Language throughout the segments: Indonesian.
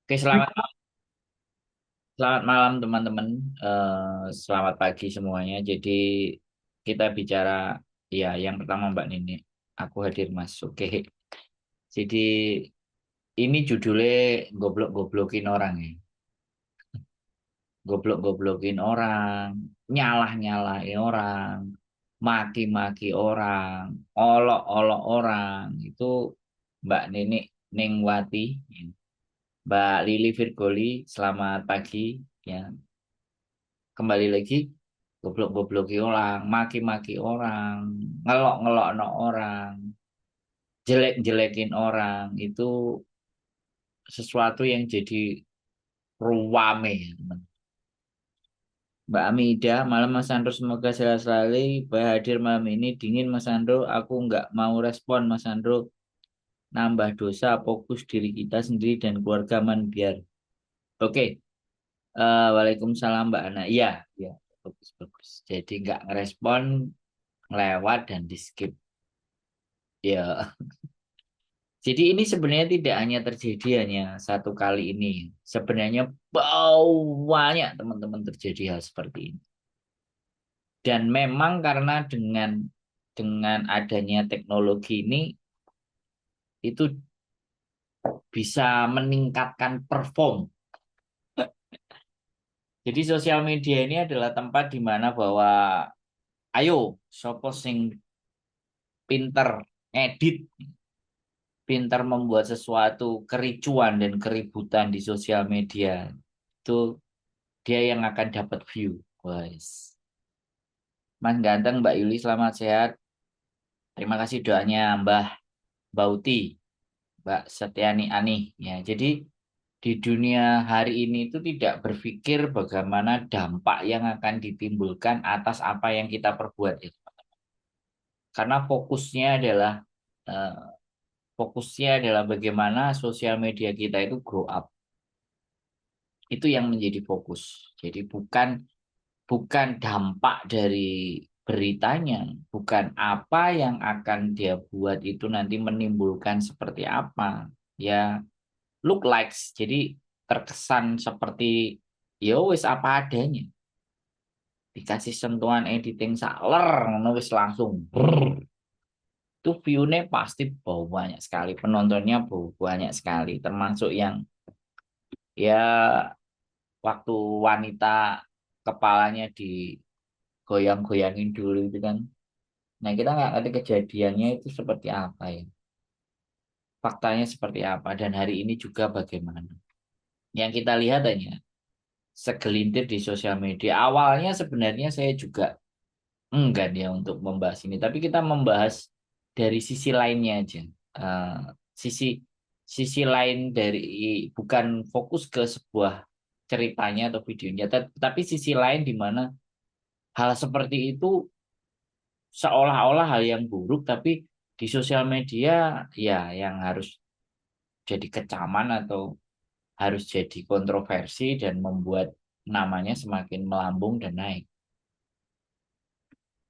Oke, selamat malam teman-teman. Selamat pagi semuanya. Jadi kita bicara ya yang pertama Mbak Nini. Aku hadir Mas. Oke. Jadi ini judulnya goblok-goblokin orang ya. Goblok-goblokin orang, nyalah-nyalahin orang, maki-maki orang, olok-olok orang. Itu Mbak Nini Ningwati, Mbak Lili Virgoli, selamat pagi ya. Kembali lagi goblok-gobloki orang, maki-maki orang, ngelok-ngelok no orang, jelek-jelekin orang itu sesuatu yang jadi ruwame ya, teman. Mbak Amida, malam Mas Andro semoga sehat selalu. Hadir malam ini dingin Mas Andro, aku nggak mau respon Mas Andro. Nambah dosa, fokus diri kita sendiri dan keluarga man biar. Oke, Waalaikumsalam Mbak Ana. Iya, iya, bagus bagus. Jadi nggak ngerespon, lewat dan di skip. Ya, jadi ini sebenarnya tidak hanya terjadi hanya satu kali ini. Sebenarnya banyak teman-teman terjadi hal seperti ini. Dan memang karena dengan adanya teknologi ini itu bisa meningkatkan perform. Jadi sosial media ini adalah tempat di mana bahwa ayo sopo sing pinter edit, pinter membuat sesuatu kericuan dan keributan di sosial media. Itu dia yang akan dapat view. Guys. Mas Ganteng, Mbak Yuli, selamat sehat. Terima kasih doanya Mbah Bauti, Mbak Setiani Ani. Ya, jadi di dunia hari ini itu tidak berpikir bagaimana dampak yang akan ditimbulkan atas apa yang kita perbuat. Ya. Karena eh, fokusnya adalah bagaimana sosial media kita itu grow up. Itu yang menjadi fokus. Jadi bukan dampak dari beritanya, bukan apa yang akan dia buat itu nanti menimbulkan seperti apa. Ya, look likes. Jadi terkesan seperti ya wis apa adanya. Dikasih sentuhan editing saler, ngono wis langsung. Brrr. Itu view-nya pasti banyak sekali, penontonnya banyak sekali, termasuk yang ya waktu wanita kepalanya digoyang-goyangin dulu itu kan. Nah, kita nggak ngerti kejadiannya itu seperti apa ya. Faktanya seperti apa. Dan hari ini juga bagaimana. Yang kita lihat hanya segelintir di sosial media. Awalnya sebenarnya saya juga enggan ya untuk membahas ini. Tapi kita membahas dari sisi lainnya aja. Eh, sisi sisi lain dari bukan fokus ke sebuah ceritanya atau videonya. Tapi sisi lain di mana hal seperti itu seolah-olah hal yang buruk. Tapi di sosial media ya yang harus jadi kecaman atau harus jadi kontroversi dan membuat namanya semakin melambung dan naik.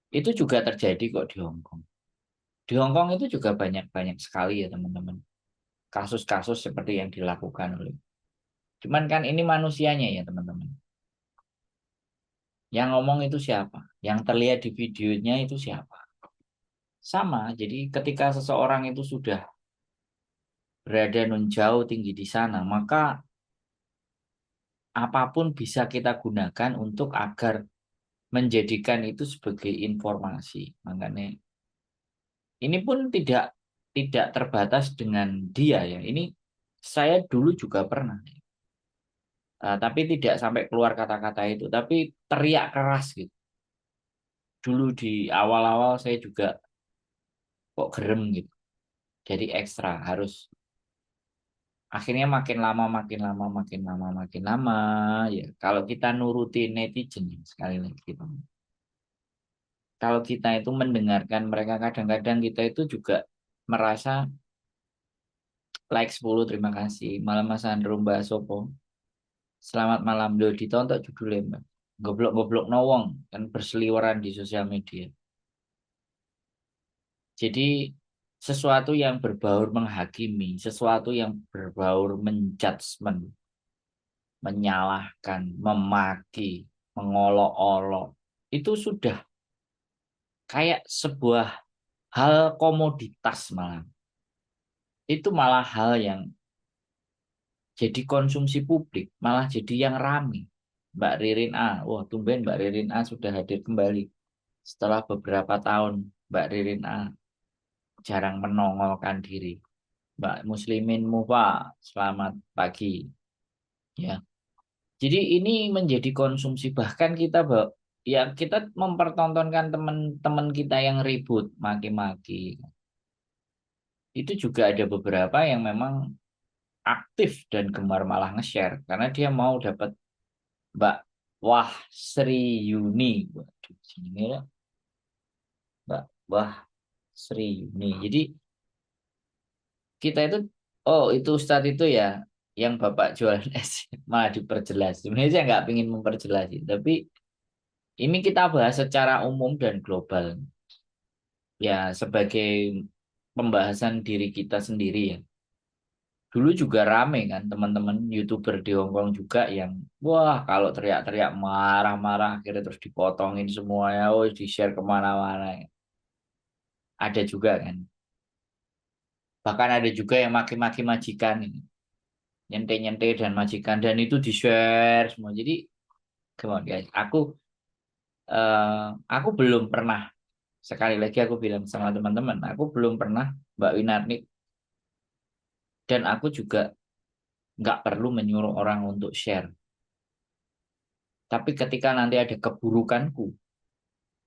Itu juga terjadi kok di Hong Kong. Di Hong Kong itu juga banyak-banyak sekali ya teman-teman. Kasus-kasus seperti yang dilakukan oleh. Cuman kan ini manusianya ya teman-teman. Yang ngomong itu siapa? Yang terlihat di videonya itu siapa? Sama, jadi ketika seseorang itu sudah berada nun jauh tinggi di sana, maka apapun bisa kita gunakan untuk agar menjadikan itu sebagai informasi. Makanya ini pun tidak terbatas dengan dia ya. Ini saya dulu juga pernah. Tapi tidak sampai keluar kata-kata itu, tapi teriak keras gitu. Dulu di awal-awal saya juga kok gerem gitu. Jadi ekstra harus akhirnya makin lama ya. Kalau kita nuruti netizen sekali lagi gitu. Kalau kita itu mendengarkan mereka kadang-kadang kita itu juga merasa like 10 terima kasih. Malam Mas Andro Mbak Sopo. Selamat malam lo ditonton judulnya Mbak. Goblok-goblok nawong kan berseliweran di sosial media. Jadi sesuatu yang berbaur menghakimi, sesuatu yang berbaur menjudgment. menyalahkan, memaki, mengolok-olok, itu sudah kayak sebuah hal komoditas malah. Itu malah hal yang jadi konsumsi publik, malah jadi yang rame. Mbak Ririn A, wah tumben Mbak Ririn A sudah hadir kembali. Setelah beberapa tahun, Mbak Ririn A jarang menongolkan diri. Mbak Muslimin Mufa, selamat pagi. Ya, jadi ini menjadi konsumsi bahkan kita ya kita mempertontonkan teman-teman kita yang ribut, maki-maki. Itu juga ada beberapa yang memang aktif dan gemar malah nge-share karena dia mau dapat Mbak Wah Sri Yuni. Waduh, sini ya, Mbak Wah Sri Yuni. Jadi kita itu, oh itu Ustadz itu ya yang Bapak jualan es malah diperjelas. Sebenarnya saya nggak ingin memperjelas, tapi ini kita bahas secara umum dan global. Ya sebagai pembahasan diri kita sendiri ya. Dulu juga rame kan teman-teman YouTuber di Hongkong juga yang wah kalau teriak-teriak marah-marah akhirnya terus dipotongin semuanya, oh di-share kemana-mana. Ada juga kan. Bahkan ada juga yang maki-maki majikan ini. Nyente-nyente dan majikan dan itu di-share semua. Jadi come on guys, eh, aku belum pernah, sekali lagi aku bilang sama teman-teman, aku belum pernah Mbak Winarni, dan aku juga nggak perlu menyuruh orang untuk share. Tapi ketika nanti ada keburukanku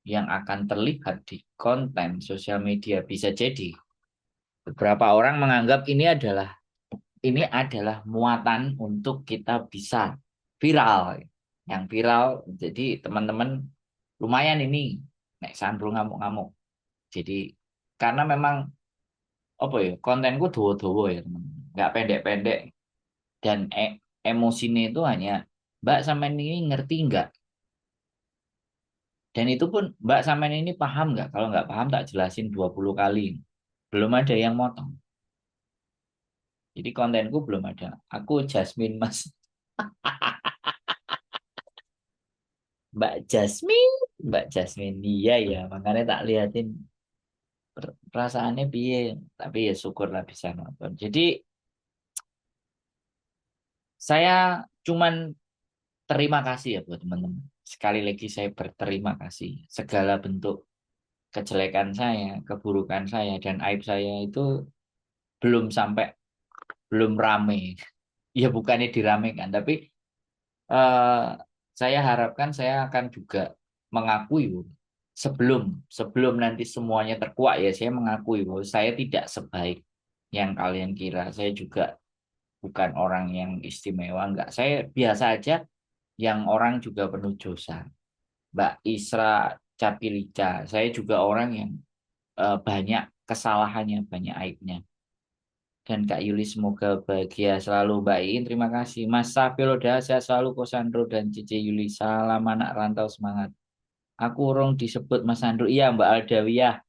yang akan terlihat di konten sosial media, bisa jadi beberapa orang menganggap ini adalah muatan untuk kita bisa viral. Yang viral, jadi teman-teman lumayan ini nek Sandro ngamuk-ngamuk. Jadi karena memang apa ya kontenku dowo-dowo ya teman, nggak pendek-pendek dan emosinya itu hanya Mbak sampean ini ngerti nggak? Dan itu pun Mbak sampean ini paham nggak? Kalau nggak paham tak jelasin 20 kali. Belum ada yang motong. Jadi kontenku belum ada. Aku Jasmine Mas. Mbak Jasmine. Mbak Jasmine. Iya ya. Makanya tak liatin perasaannya piye. Tapi ya syukurlah bisa nonton. Jadi saya cuman terima kasih ya buat teman-teman. Sekali lagi saya berterima kasih. Segala bentuk kejelekan saya, keburukan saya, dan aib saya itu belum sampai, belum rame. Ya bukannya diramekan, tapi eh, saya harapkan saya akan juga mengakui Bu, sebelum sebelum nanti semuanya terkuak ya saya mengakui bahwa saya tidak sebaik yang kalian kira. Saya juga bukan orang yang istimewa, enggak. Saya biasa aja yang orang juga penuh dosa. Mbak Isra Capilica, saya juga orang yang banyak kesalahannya, banyak aibnya. Dan Kak Yuli semoga bahagia selalu. Mbak Iin terima kasih. Mas Safiloda sehat selalu Kosandro dan Cici Yuli. Salam anak rantau semangat. Aku urung disebut Mas Sandro. Iya Mbak Aldawiyah.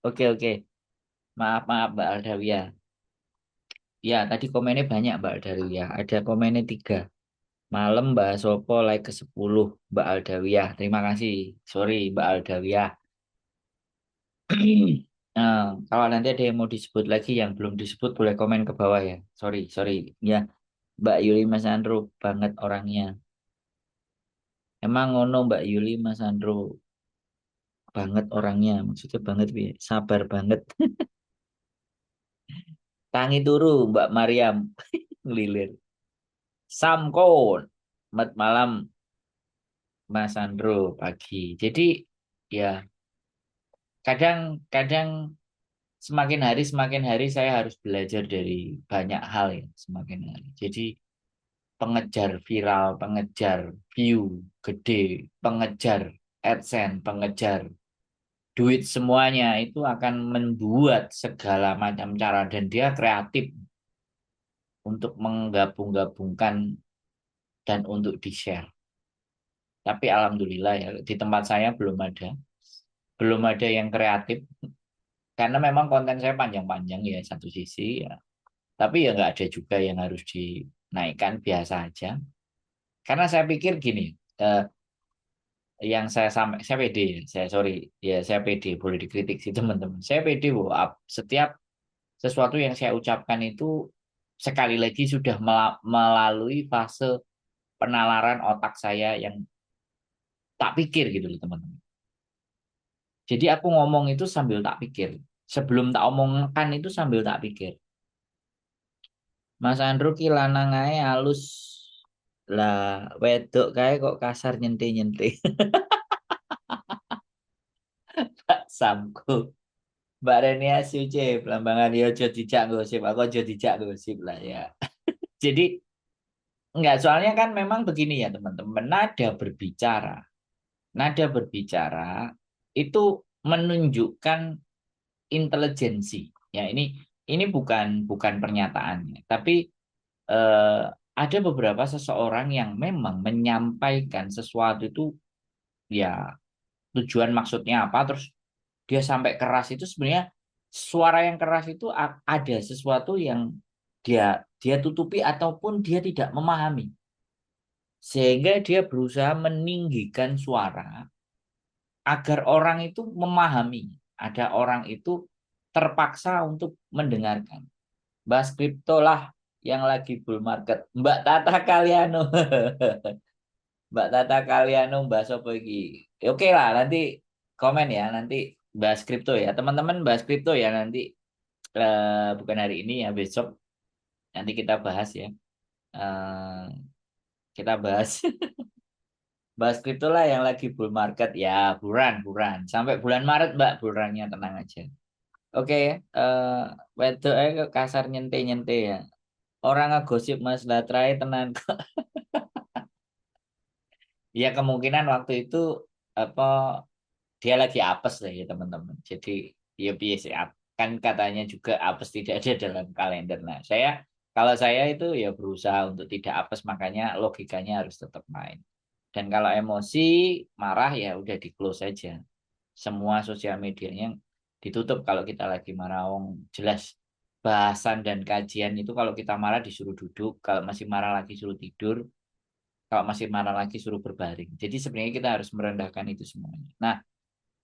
Oke oke. Maaf maaf Mbak Aldawiyah. Ya tadi komennya banyak Mbak Aldawiyah. Ada komennya 3. Malam Mbak Sopo like ke 10 Mbak Aldawiyah. Terima kasih. Sorry Mbak Aldawiyah. Nah, kalau nanti ada yang mau disebut lagi yang belum disebut boleh komen ke bawah ya. Sorry, sorry. Ya, Mbak Yuli Mas Andro banget orangnya. Emang ngono Mbak Yuli Mas Andro banget orangnya. Maksudnya banget Bi. Sabar banget. Tangi turu Mbak Mariam ngelilir. Samkon. Selamat malam Mas Andro pagi. Jadi ya kadang-kadang semakin hari saya harus belajar dari banyak hal ya semakin hari. Jadi pengejar viral, pengejar view gede, pengejar AdSense, pengejar duit semuanya itu akan membuat segala macam cara dan dia kreatif untuk menggabung-gabungkan dan untuk di-share. Tapi alhamdulillah ya di tempat saya belum ada yang kreatif karena memang konten saya panjang-panjang ya satu sisi ya. Tapi ya nggak ada juga yang harus di naikkan biasa aja. Karena saya pikir gini, eh, yang saya pede ya, saya sorry ya saya pede, boleh dikritik sih teman-teman. Saya pede bahwa setiap sesuatu yang saya ucapkan itu sekali lagi sudah melalui fase penalaran otak saya yang tak pikir gitu loh teman-teman. Jadi aku ngomong itu sambil tak pikir. Sebelum tak omongkan itu sambil tak pikir. Mas Andrew ki lanang ae halus lah, wedok kae kok kasar nyenti-nyenti. Samku. Mbak Renia Suce, pelambangan yo aja dijak gosip, aku aja dijak gosip lah ya. Jadi enggak, soalnya kan memang begini ya teman-teman, nada berbicara itu menunjukkan intelijensi. Ya ini bukan pernyataannya, tapi eh, ada beberapa seseorang yang memang menyampaikan sesuatu itu ya tujuan maksudnya apa, terus dia sampai keras itu sebenarnya suara yang keras itu ada sesuatu yang dia dia tutupi ataupun dia tidak memahami, sehingga dia berusaha meninggikan suara agar orang itu memahami, ada orang itu terpaksa untuk mendengarkan. Bahas kripto lah yang lagi bull market. Mbak Tata Kaliano. Mbak Tata Kaliano bahas apa iki? Oke lah, nanti komen ya, nanti bahas kripto ya. Teman-teman bahas kripto ya nanti, bukan hari ini ya, besok nanti kita bahas ya. Eh, kita bahas bahas kripto lah yang lagi bull market ya, buran sampai bulan Maret Mbak, bulannya tenang aja. Oke, wedok kasar nyente-nyente ya. Orang ngegosip Mas Latrai tenan. Ya kemungkinan waktu itu apa dia lagi apes lah ya teman-teman. Jadi ya biasa kan katanya juga apes tidak ada dalam kalender. Nah, kalau saya itu ya berusaha untuk tidak apes, makanya logikanya harus tetap main. Dan kalau emosi marah ya udah di close aja. Semua sosial medianya ditutup kalau kita lagi marah. Wong jelas bahasan dan kajian itu kalau kita marah disuruh duduk, kalau masih marah lagi suruh tidur, kalau masih marah lagi suruh berbaring. Jadi sebenarnya kita harus merendahkan itu semuanya. Nah,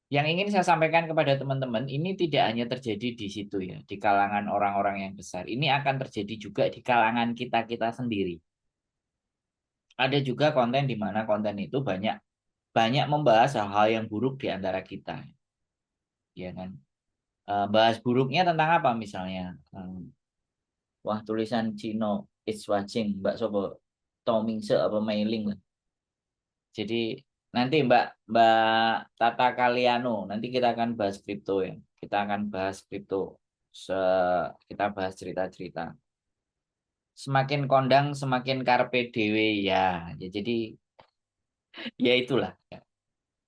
yang ingin saya sampaikan kepada teman-teman, ini tidak hanya terjadi di situ ya, di kalangan orang-orang yang besar. Ini akan terjadi juga di kalangan kita-kita sendiri. Ada juga konten di mana konten itu banyak banyak membahas hal-hal yang buruk di antara kita, ya kan? Bahas buruknya tentang apa misalnya? Wah, tulisan Cino, it's watching, Mbak Sobo, Tomingse apa mailing lah. Jadi nanti Mbak Mbak Tata Kaliano, nanti kita akan bahas kripto ya. Kita akan bahas kripto. Se kita bahas cerita-cerita. Semakin kondang, semakin karpe dewe ya. Ya jadi ya itulah. Ya.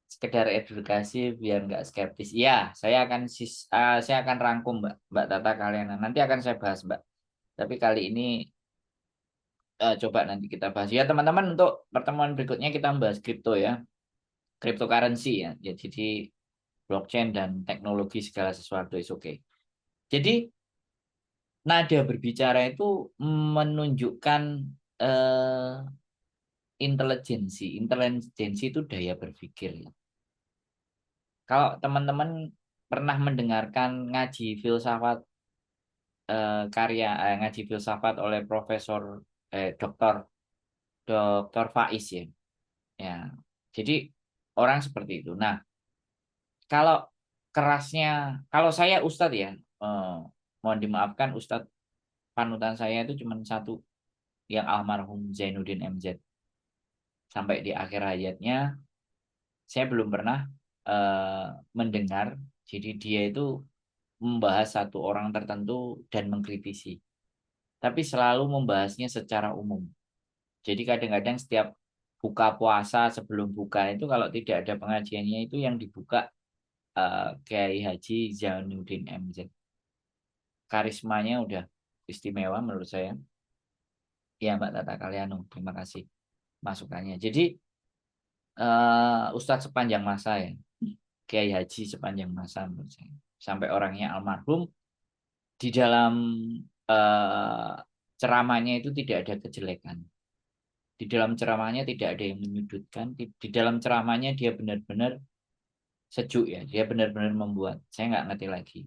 Sekedar edukasi biar nggak skeptis. Ya, saya akan rangkum Mbak Tata Kaliano. Nanti akan saya bahas Mbak. Tapi kali ini coba nanti kita bahas ya teman-teman, untuk pertemuan berikutnya kita membahas kripto ya. Cryptocurrency ya. Ya, jadi blockchain dan teknologi segala sesuatu is oke. Jadi nada berbicara itu menunjukkan eh, intelijensi. Intelijensi itu daya berpikir ya. Kalau teman-teman pernah mendengarkan ngaji filsafat oleh Profesor Doktor Doktor Faiz ya. Ya. Jadi orang seperti itu. Nah, kalau kerasnya, kalau saya Ustadz ya, eh, mohon dimaafkan Ustadz panutan saya itu cuma satu, yang almarhum Zainuddin MZ. Sampai di akhir hayatnya, saya belum pernah eh, mendengar, jadi dia itu membahas satu orang tertentu dan mengkritisi. Tapi selalu membahasnya secara umum. Jadi kadang-kadang setiap buka puasa, sebelum buka itu kalau tidak ada pengajiannya itu yang dibuka Kiai Haji Zainuddin MZ. Karismanya udah istimewa menurut saya. Ya Mbak Tata Kaliano, terima kasih masukannya. Jadi Ustadz sepanjang masa ya, Kiai Haji sepanjang masa menurut saya. Sampai orangnya almarhum di dalam ceramahnya itu tidak ada kejelekan. Di dalam ceramahnya tidak ada yang menyudutkan. Di dalam ceramahnya dia benar-benar sejuk ya. Dia benar-benar membuat. Saya nggak ngerti lagi.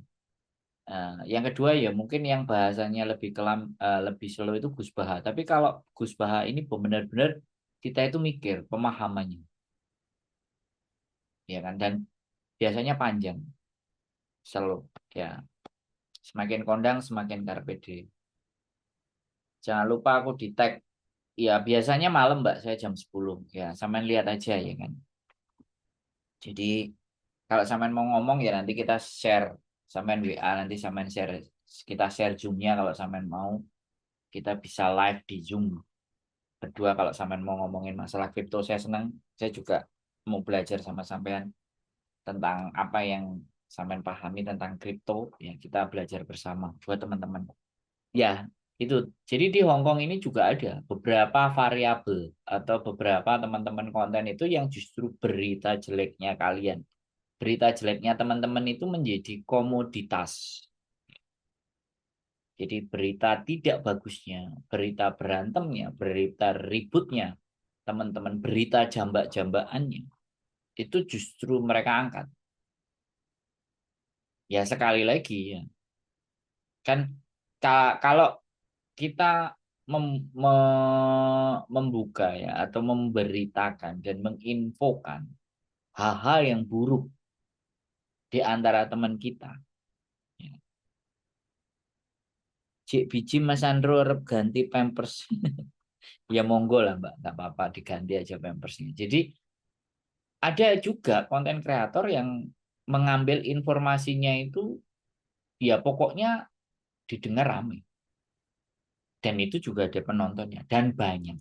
Yang kedua ya mungkin yang bahasanya lebih lebih slow itu Gus Baha. Tapi kalau Gus Baha ini benar-benar kita itu mikir pemahamannya, ya kan? Dan biasanya panjang, slow. Ya, semakin kondang semakin carpe diem. Jangan lupa aku di tag. Ya biasanya malam Mbak, saya jam 10. Ya, sampean lihat aja ya kan. Jadi kalau sampean mau ngomong ya nanti kita share, sampean WA nanti sampean share, kita share Zoom-nya kalau sampean mau, kita bisa live di Zoom. Kedua kalau sampean mau ngomongin masalah kripto saya senang, saya juga mau belajar sama sampean tentang apa yang sampean pahami tentang kripto, ya kita belajar bersama buat teman-teman. Ya, itu. Jadi di Hong Kong ini juga ada beberapa variabel atau beberapa teman-teman konten itu yang justru berita jeleknya kalian. Berita jeleknya teman-teman itu menjadi komoditas. Jadi berita tidak bagusnya, berita berantemnya, berita ributnya, teman-teman berita jambak-jambakannya, itu justru mereka angkat. Ya sekali lagi ya, kan kalau kita membuka ya atau memberitakan dan menginfokan hal-hal yang buruk di antara teman kita, ya. Cik biji Mas Andro rep ganti pampers. Ya monggo lah Mbak, nggak apa-apa diganti aja pampersnya. Jadi ada juga konten kreator yang mengambil informasinya itu ya pokoknya didengar ramai. Dan itu juga ada penontonnya dan banyak.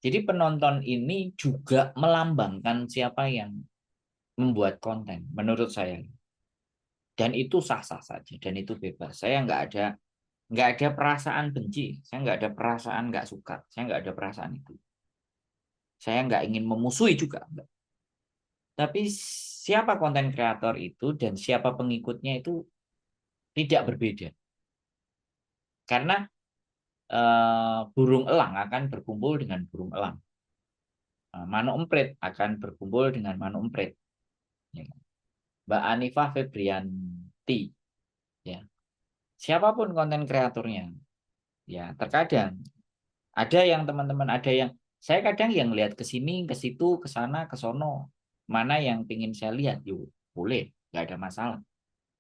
Jadi penonton ini juga melambangkan siapa yang membuat konten menurut saya. Dan itu sah-sah saja dan itu bebas. Saya nggak ada perasaan benci, saya nggak ada perasaan nggak suka, saya nggak ada perasaan itu. Saya nggak ingin memusuhi juga. Enggak. Tapi siapa konten kreator itu dan siapa pengikutnya itu tidak berbeda. Karena burung elang akan berkumpul dengan burung elang. Manu emprit akan berkumpul dengan manu emprit. Ya kan? Mbak Anifah Febrianti, ya. Siapapun konten kreatornya, ya terkadang ada yang teman-teman ada yang saya kadang yang lihat ke sini, ke situ, ke sana, ke sono. Mana yang ingin saya lihat, yuk boleh, nggak ada masalah.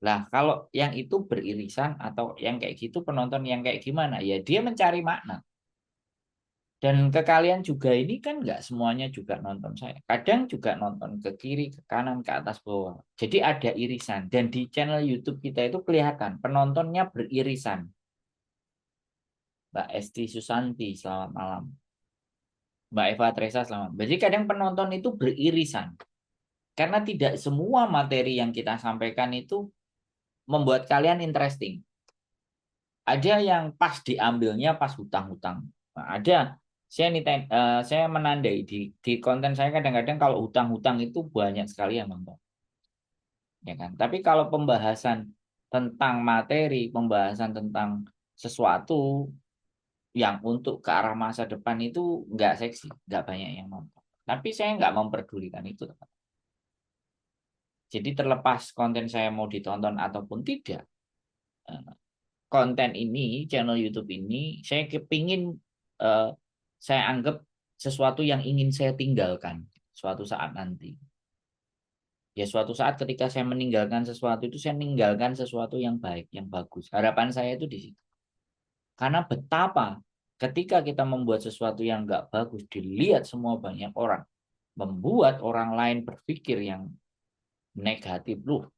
Lah kalau yang itu beririsan atau yang kayak gitu penonton yang kayak gimana, ya dia mencari makna. Dan ke kalian juga ini kan nggak semuanya juga nonton saya. Kadang juga nonton ke kiri, ke kanan, ke atas, bawah. Jadi ada irisan. Dan di channel YouTube kita itu kelihatan penontonnya beririsan. Mbak Esti Susanti, selamat malam. Mbak Eva Tresa, selamat. Jadi kadang penonton itu beririsan. Karena tidak semua materi yang kita sampaikan itu membuat kalian interesting. Ada yang pas diambilnya pas hutang-hutang. Nah, ada saya menandai di konten saya kadang-kadang kalau hutang-hutang itu banyak sekali yang nonton, ya kan. Tapi kalau pembahasan tentang materi, pembahasan tentang sesuatu yang untuk ke arah masa depan itu nggak seksi, nggak banyak yang nonton. Tapi saya nggak memperdulikan itu, teman. Jadi terlepas konten saya mau ditonton ataupun tidak, eh, konten ini, channel YouTube ini, saya kepingin eh, saya anggap sesuatu yang ingin saya tinggalkan suatu saat nanti. Ya suatu saat ketika saya meninggalkan sesuatu itu, saya meninggalkan sesuatu yang baik, yang bagus. Harapan saya itu di situ. Karena betapa ketika kita membuat sesuatu yang nggak bagus, dilihat semua banyak orang, membuat orang lain berpikir yang negatif, bro.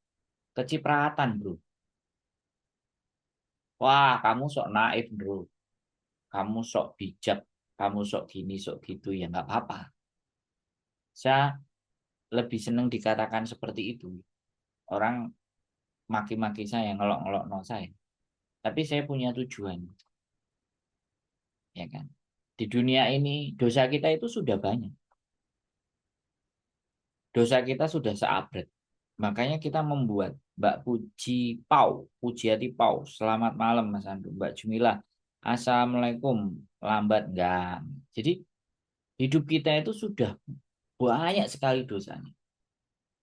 Kecipratan, bro. Wah, kamu sok naif, bro. Kamu sok bijak, kamu sok gini, sok gitu, ya nggak apa-apa. Saya lebih senang dikatakan seperti itu. Orang maki-maki saya, ngelok-ngelok no saya. Tapi saya punya tujuan, ya kan. Di dunia ini dosa kita itu sudah banyak. Dosa kita sudah seabret. Makanya kita membuat. Mbak Pujiati Pau. Selamat malam Mas Andrew. Mbak Jumilah. Assalamualaikum. Lambat enggak. Jadi hidup kita itu sudah banyak sekali dosanya.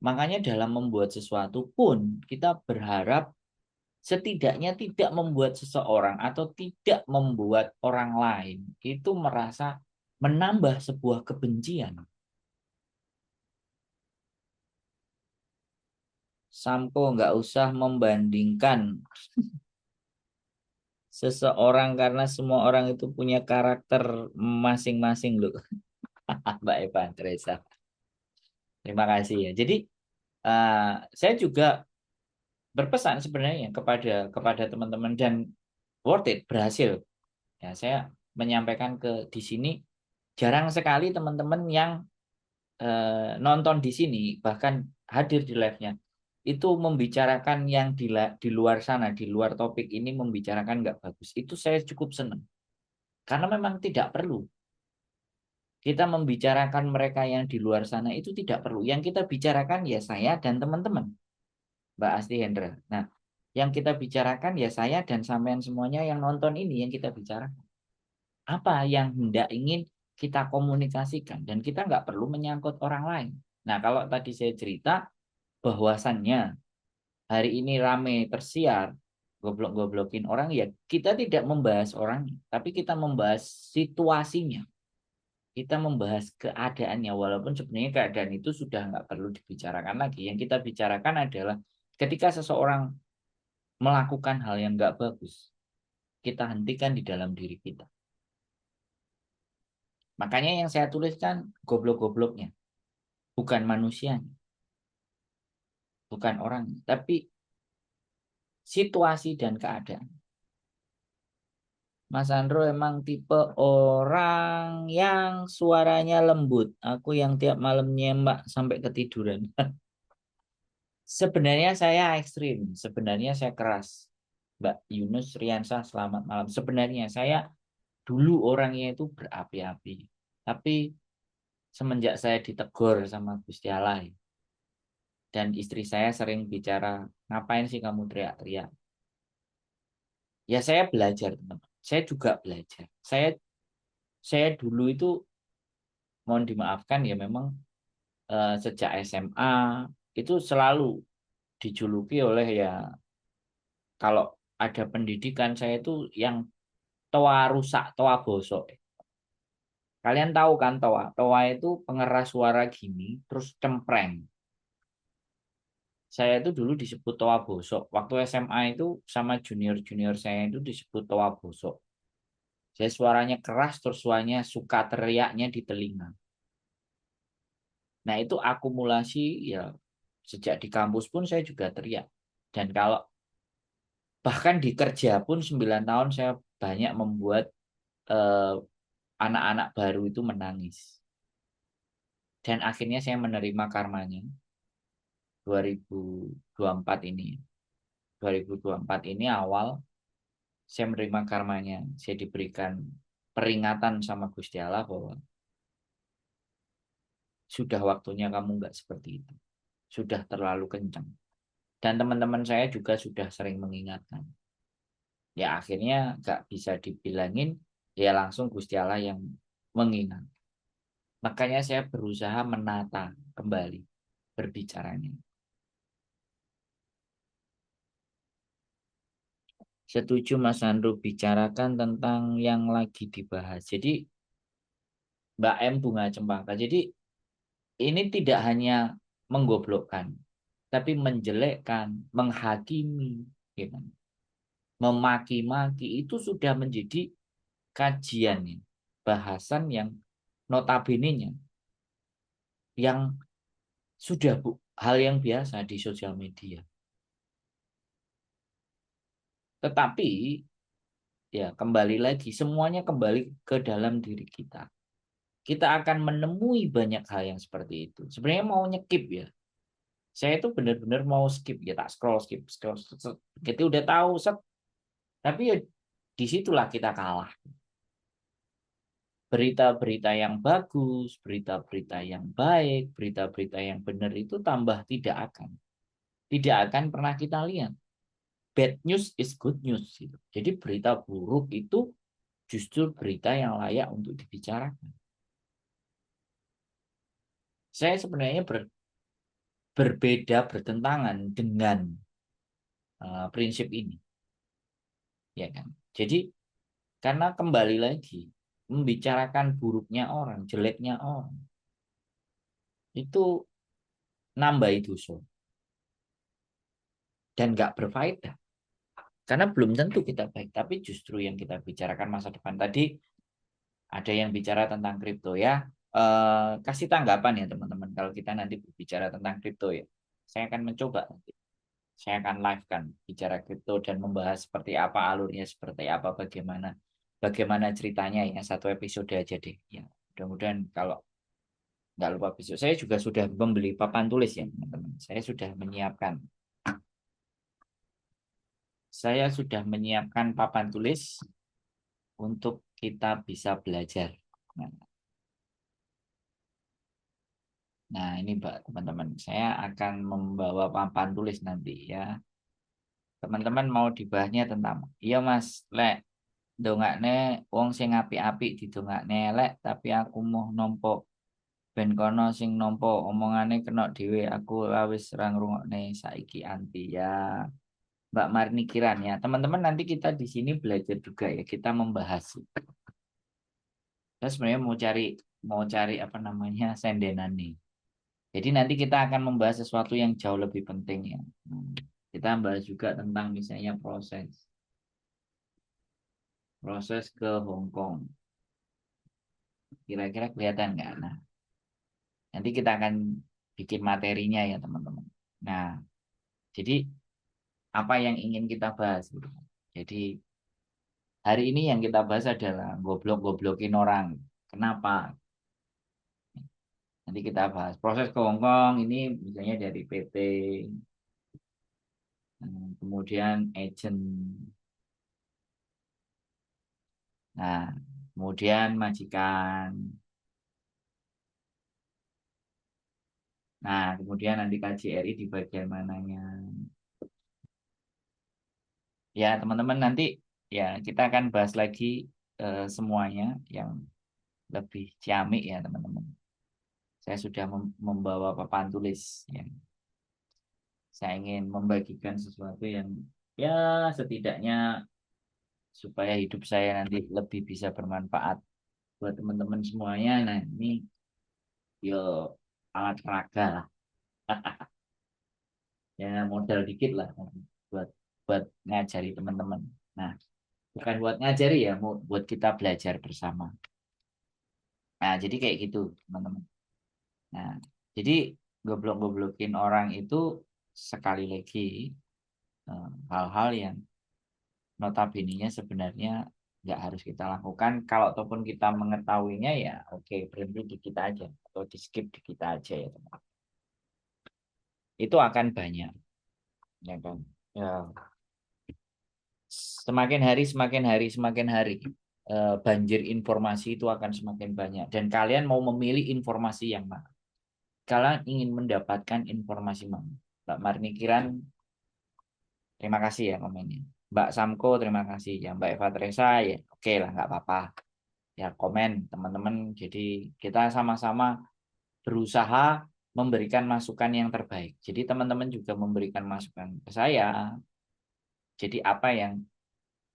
Makanya dalam membuat sesuatu pun kita berharap setidaknya tidak membuat seseorang atau tidak membuat orang lain itu merasa menambah sebuah kebencian. Sampo nggak usah membandingkan seseorang karena semua orang itu punya karakter masing-masing loh. Mbak Eva Teresa. Terima kasih ya. Jadi eh, saya juga berpesan sebenarnya kepada teman-teman dan worth it berhasil. Ya, saya menyampaikan di sini jarang sekali teman-teman yang nonton di sini bahkan hadir di live-nya itu membicarakan yang di luar sana, di luar topik ini membicarakan nggak bagus. Itu saya cukup senang. Karena memang tidak perlu. Kita membicarakan mereka yang di luar sana itu tidak perlu. Yang kita bicarakan ya saya dan teman-teman, Mbak Asti Hendra. Nah, yang kita bicarakan ya saya dan sampean semuanya yang nonton ini yang kita bicarakan. Apa yang hendak ingin kita komunikasikan. Dan kita nggak perlu menyangkut orang lain. Nah, kalau tadi saya cerita bahwasannya hari ini rame tersiar, goblok-goblokin orang, ya kita tidak membahas orangnya, tapi kita membahas situasinya. Kita membahas keadaannya, walaupun sebenarnya keadaan itu sudah nggak perlu dibicarakan lagi. Yang kita bicarakan adalah ketika seseorang melakukan hal yang nggak bagus, kita hentikan di dalam diri kita. Makanya yang saya tuliskan goblok-gobloknya, bukan manusianya, bukan orang, tapi situasi dan keadaan. Mas Andro emang tipe orang yang suaranya lembut. Aku yang tiap malam nyemak sampai ketiduran. Sebenarnya saya ekstrim, sebenarnya saya keras. Mbak Yunus Riansah, selamat malam. Sebenarnya saya dulu orangnya itu berapi-api. Tapi semenjak saya ditegur sama Gusti Allah dan istri saya sering bicara, ngapain sih kamu teriak-teriak? Ya saya belajar, teman. Saya juga belajar. Saya dulu itu mohon dimaafkan ya memang sejak SMA itu selalu dijuluki oleh ya kalau ada pendidikan saya itu yang toa rusak, toa bosok. Kalian tahu kan toa? Toa itu pengeras suara gini, terus cempreng. Saya itu dulu disebut toa bosok. Waktu SMA itu sama junior-junior saya itu disebut toa bosok. Saya suaranya keras, terus suaranya suka teriaknya di telinga. Nah itu akumulasi ya sejak di kampus pun saya juga teriak. Dan kalau bahkan di kerja pun 9 tahun saya banyak membuat eh, anak-anak baru itu menangis. Dan akhirnya saya menerima karmanya 2024 ini. 2024 ini awal saya menerima karmanya. Saya diberikan peringatan sama Gusti Allah bahwa sudah waktunya kamu nggak seperti itu. Sudah terlalu kencang. Dan teman-teman saya juga sudah sering mengingatkan. Ya akhirnya nggak bisa dibilangin, ya langsung Gusti Allah yang mengingat. Makanya saya berusaha menata kembali berbicaranya. Setuju Mas Andrew, bicarakan tentang yang lagi dibahas. Jadi Mbak M Bunga Cempaka. Jadi ini tidak hanya menggoblokkan, tapi menjelekkan, menghakimi, gitu. Memaki-maki itu sudah menjadi kajian, ya. Bahasan yang notabene-nya yang sudah hal yang biasa di sosial media. Tetapi ya kembali lagi semuanya kembali ke dalam diri kita. Kita akan menemui banyak hal yang seperti itu. Sebenarnya mau nyekip ya. Saya itu benar-benar mau skip ya, tak scroll skip scroll. Kita udah tahu set. Tapi ya disitulah kita kalah. Berita-berita yang bagus, berita-berita yang baik, berita-berita yang benar itu tambah tidak akan. tidak akan pernah kita lihat. Bad news is good news gitu. Jadi berita buruk itu justru berita yang layak untuk dibicarakan. Saya sebenarnya berbeda bertentangan dengan prinsip ini, ya kan? Jadi karena kembali lagi membicarakan buruknya orang, jeleknya orang itu nambahi dosa dan nggak berfaedah. Karena belum tentu kita baik, tapi justru yang kita bicarakan masa depan. Tadi ada yang bicara tentang kripto ya. Kasih tanggapan ya teman-teman kalau kita nanti berbicara tentang kripto ya. Saya akan mencoba nanti. Saya akan live kan bicara kripto dan membahas seperti apa alurnya, seperti apa bagaimana ceritanya ya, satu episode aja deh. Ya, mudah-mudahan kalau nggak lupa besok. Saya juga sudah membeli papan tulis ya teman-teman. Saya sudah menyiapkan papan tulis untuk kita bisa belajar. Nah, ini Mbak teman-teman, saya akan membawa papan tulis nanti ya. Teman-teman mau dibahasnya tentang, iya Mas, lek dongakne wong sing apik-apik didongakne elek, tapi aku mau nompo ben kono sing nompo omongane kena dhewe, aku wis ra ngrungokne saiki anti ya. Mbak Marni Kiran ya. Teman-teman nanti kita di sini belajar juga ya, kita membahas. Saya sebenarnya mau cari apa namanya sendenan nih. Jadi nanti kita akan membahas sesuatu yang jauh lebih penting ya. Kita bahas juga tentang misalnya proses ke Hong Kong. Kira-kira kelihatan nggak? Nah, nanti kita akan bikin materinya ya teman-teman. Nah, jadi apa yang ingin kita bahas gitu. Jadi hari ini yang kita bahas adalah goblok-goblokin orang. Kenapa? Nanti kita bahas proses ke Hong Kong ini misalnya dari PT, kemudian agent. Nah, kemudian majikan. Nah, kemudian nanti KJRI di bagian mananya. Ya, teman-teman nanti ya kita akan bahas lagi semuanya yang lebih ciamik ya, teman-teman. Saya sudah membawa papan tulis ya. Saya ingin membagikan sesuatu yang ya setidaknya supaya hidup saya nanti lebih bisa bermanfaat buat teman-teman semuanya. Nah, ini yo alat peraga lah. Ya modal dikit lah buat buat ngajari teman-teman. Nah, bukan buat ngajari ya, mau buat kita belajar bersama. Nah, jadi kayak gitu, teman-teman. Nah, jadi goblok-goblokin orang itu sekali lagi hal-hal yang notabene-nya sebenarnya nggak harus kita lakukan. Kalau ataupun kita mengetahuinya ya oke, berhenti di kita aja atau di skip di kita aja ya, teman. Itu akan banyak, ya kan? Ya, semakin hari banjir informasi itu akan semakin banyak dan kalian mau memilih informasi yang mana, kalian ingin mendapatkan informasi mana. Mbak Marni Kiran terima kasih ya komennya, Mbak Samko terima kasih ya, Mbak Eva Teresa ya oke lah nggak apa-apa ya, komen teman-teman. Jadi kita sama-sama berusaha memberikan masukan yang terbaik, jadi teman-teman juga memberikan masukan ke saya, jadi apa yang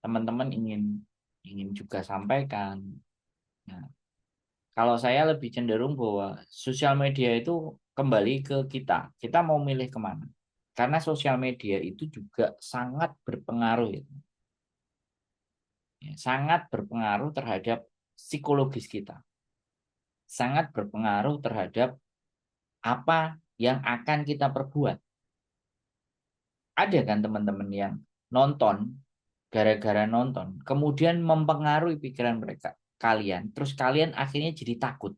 teman-teman ingin ingin juga sampaikan. Nah, kalau saya lebih cenderung bahwa sosial media itu kembali ke kita. Kita mau milih kemana? Karena sosial media itu juga sangat berpengaruh ya. Sangat berpengaruh terhadap psikologis kita. Sangat berpengaruh terhadap apa yang akan kita perbuat. Ada kan teman-teman yang nonton, gara-gara nonton, kemudian mempengaruhi pikiran mereka, kalian. Terus kalian akhirnya jadi takut.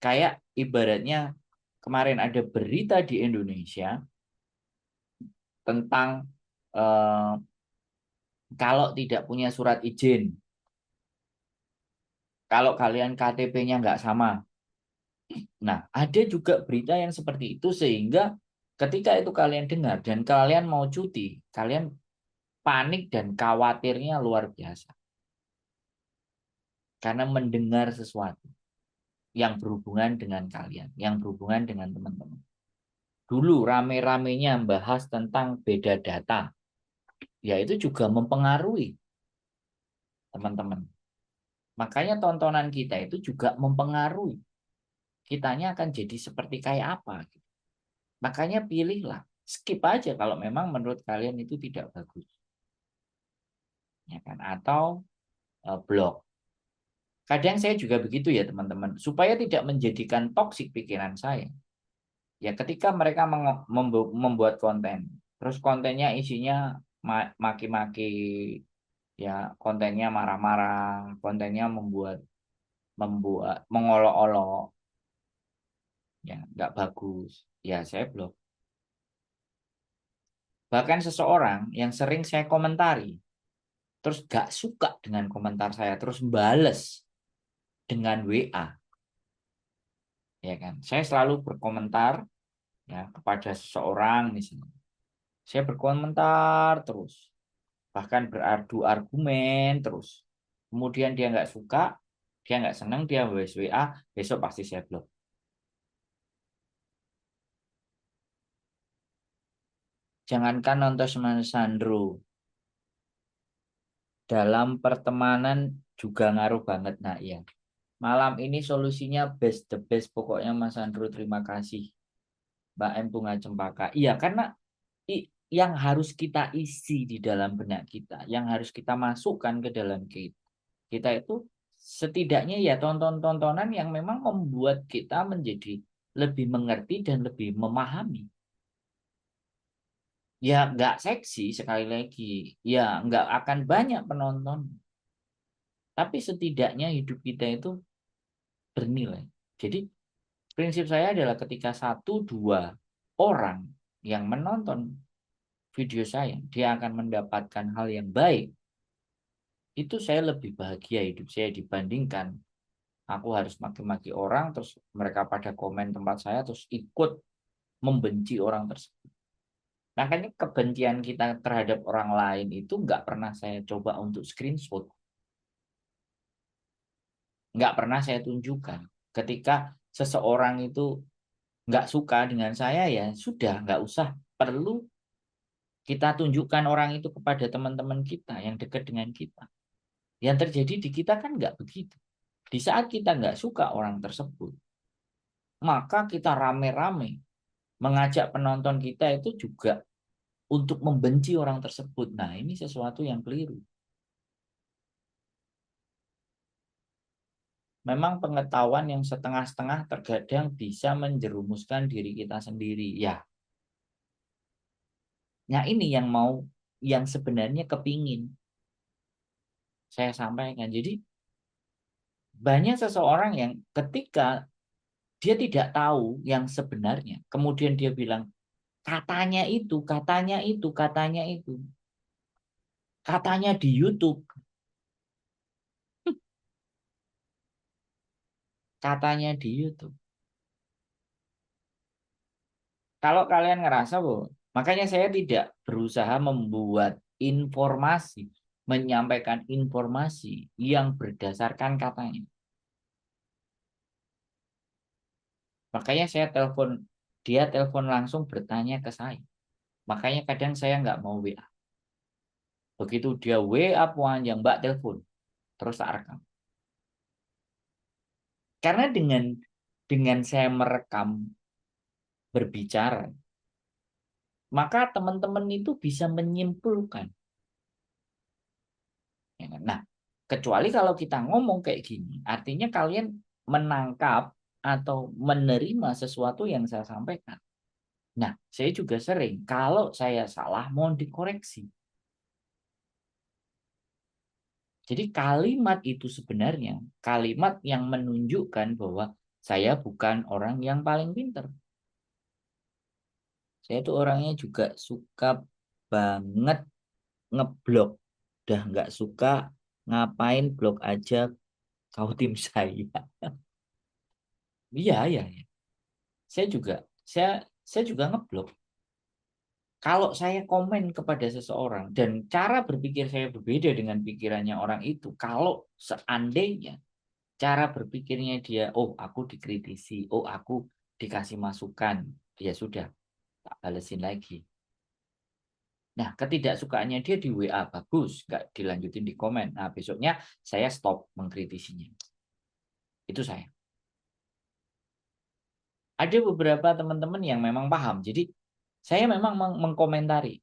Kayak ibaratnya kemarin ada berita di Indonesia tentang eh, kalau tidak punya surat izin, kalau kalian KTP-nya nggak sama. Nah, ada juga berita yang seperti itu sehingga Ketika itu kalian dengar dan kalian mau cuti, kalian panik dan khawatirnya luar biasa. Karena mendengar sesuatu yang berhubungan dengan kalian, yang berhubungan dengan teman-teman. Dulu rame-ramenya bahas tentang beda data, ya itu juga mempengaruhi teman-teman. Makanya tontonan kita itu juga mempengaruhi. Kitanya akan jadi seperti kayak apa. Makanya pilihlah. Skip aja kalau memang menurut kalian itu tidak bagus. Ya kan? Atau blok. Kadang saya juga begitu ya teman-teman. Supaya tidak menjadikan toksik pikiran saya. Ya ketika mereka membuat konten. Terus kontennya isinya maki-maki. Ya kontennya marah-marah. Kontennya membuat mengolok-olok. Ya nggak bagus. Ya saya blok. Bahkan seseorang yang sering saya komentari. Terus gak suka dengan komentar saya. Terus bales dengan WA. Ya kan? Saya selalu berkomentar ya kepada seseorang misalnya. Saya berkomentar terus. Bahkan berargu argumen terus. Kemudian dia nggak suka, dia nggak senang, dia WA, besok pasti saya blok. Jangankan nonton Sandro, dalam pertemanan juga ngaruh banget. Nah iya, malam ini solusinya best the best pokoknya Mas Sandro, terima kasih. Mbak M Bunga Cempaka. Iya, karena yang harus kita isi di dalam benak kita, yang harus kita masukkan ke dalam kita itu setidaknya ya tontonan yang memang membuat kita menjadi lebih mengerti dan lebih memahami. Ya nggak seksi sekali lagi, ya nggak akan banyak penonton, tapi setidaknya hidup kita itu bernilai. Jadi prinsip saya adalah ketika satu dua orang yang menonton video saya, dia akan mendapatkan hal yang baik. Itu saya lebih bahagia hidup saya dibandingkan aku harus maki-maki orang, terus mereka pada komen tempat saya, terus ikut membenci orang tersebut. Makanya kebencian kita terhadap orang lain itu nggak pernah saya coba untuk screenshot. Nggak pernah saya tunjukkan. Ketika seseorang itu nggak suka dengan saya, ya sudah, nggak usah perlu kita tunjukkan orang itu kepada teman-teman kita yang dekat dengan kita. Yang terjadi di kita kan nggak begitu. Di saat kita nggak suka orang tersebut, maka kita rame-rame mengajak penonton kita itu juga untuk membenci orang tersebut. Nah, ini sesuatu yang keliru. Memang pengetahuan yang setengah-setengah terkadang bisa menjerumuskan diri kita sendiri. Ya, nah ini yang sebenarnya kepingin saya sampaikan. Jadi banyak seseorang yang ketika dia tidak tahu yang sebenarnya, kemudian dia bilang katanya itu, katanya itu, katanya itu, katanya di YouTube, katanya di YouTube. Kalau kalian ngerasa, Bu, makanya saya tidak berusaha membuat informasi, menyampaikan informasi yang berdasarkan katanya. Makanya saya telepon, dia telepon langsung bertanya ke saya. Makanya kadang saya nggak mau WA. Begitu dia WA yang Mbak telepon, terus tak rekam. Karena dengan saya merekam berbicara, maka teman-teman itu bisa menyimpulkan. Ya kan? Nah, kecuali kalau kita ngomong kayak gini, artinya kalian menangkap atau menerima sesuatu yang saya sampaikan. Nah, saya juga sering, kalau saya salah, mohon dikoreksi. Jadi kalimat itu sebenarnya kalimat yang menunjukkan bahwa saya bukan orang yang paling pintar. Saya itu orangnya juga suka banget ngeblok. Udah nggak suka ngapain blok aja kau tim saya. Iya, iya, iya. Saya juga, saya saya juga ngeblok. Kalau saya komen kepada seseorang dan cara berpikir saya berbeda dengan pikirannya orang itu, kalau seandainya cara berpikirnya dia, oh aku dikritisi, oh aku dikasih masukan, ya sudah, tak balesin lagi. Nah, ketidaksukaannya dia di WA bagus, nggak dilanjutin di komen. Nah, besoknya saya stop mengkritisinya. Itu saya. Ada beberapa teman-teman yang memang paham. Jadi saya memang mengkomentari.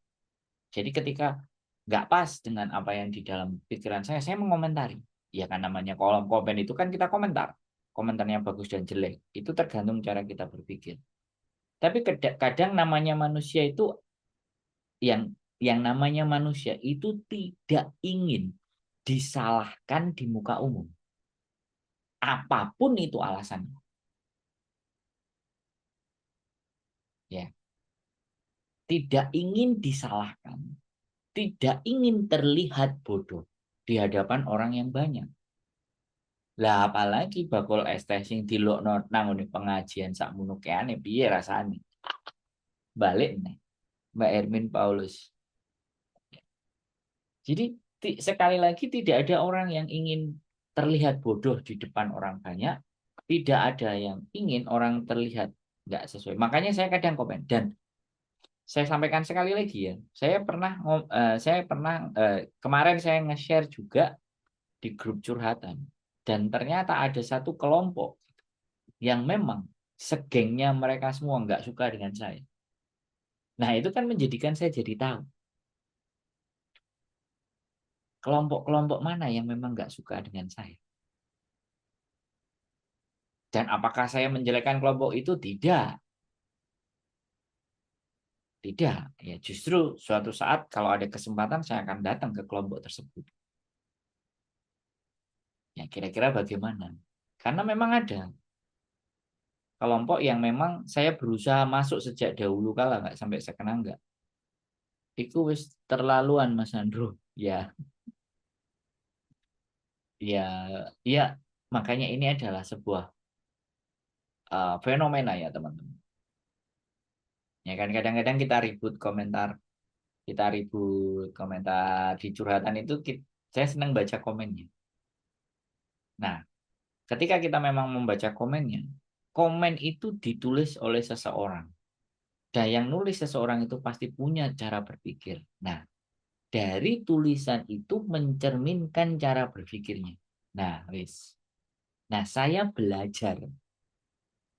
Jadi ketika nggak pas dengan apa yang di dalam pikiran saya mengomentari. Ya kan namanya kolom komen itu kan kita komentar. Komentarnya bagus dan jelek. Itu tergantung cara kita berpikir. Tapi kadang namanya manusia itu yang namanya manusia itu tidak ingin disalahkan di muka umum. Apapun itu alasannya. Ya, tidak ingin disalahkan, tidak ingin terlihat bodoh di hadapan orang yang banyak. Lah apalagi bakul es teh sing dilokno nang ngene pengajian sakmono keane piye rasane? Balik nih, Mbak Ermin Paulus. Jadi sekali lagi tidak ada orang yang ingin terlihat bodoh di depan orang banyak, tidak ada yang ingin orang terlihat nggak sesuai. Makanya saya kadang komen dan saya sampaikan sekali lagi ya, saya pernah kemarin saya nge-share juga di grup curhatan dan ternyata ada satu kelompok yang memang segengnya mereka semua nggak suka dengan saya. Nah itu kan menjadikan saya jadi tahu kelompok-kelompok mana yang memang nggak suka dengan saya. Dan apakah saya menjelekkan kelompok itu? Tidak, tidak. Ya justru suatu saat kalau ada kesempatan saya akan datang ke kelompok tersebut. Ya kira-kira bagaimana? Karena memang ada kelompok yang memang saya berusaha masuk sejak dahulu kala nggak sampai sekarang nggak. Itu wis terlaluan Mas Andro. Ya, ya, ya. Makanya ini adalah sebuah fenomena ya teman-teman. Ya kan kadang-kadang kita ribut komentar di curhatan itu saya senang baca komennya. Nah, ketika kita memang membaca komennya, komen itu ditulis oleh seseorang. Dan yang nulis seseorang itu pasti punya cara berpikir. Nah, dari tulisan itu mencerminkan cara berpikirnya. Nah, wis. Nah, saya belajar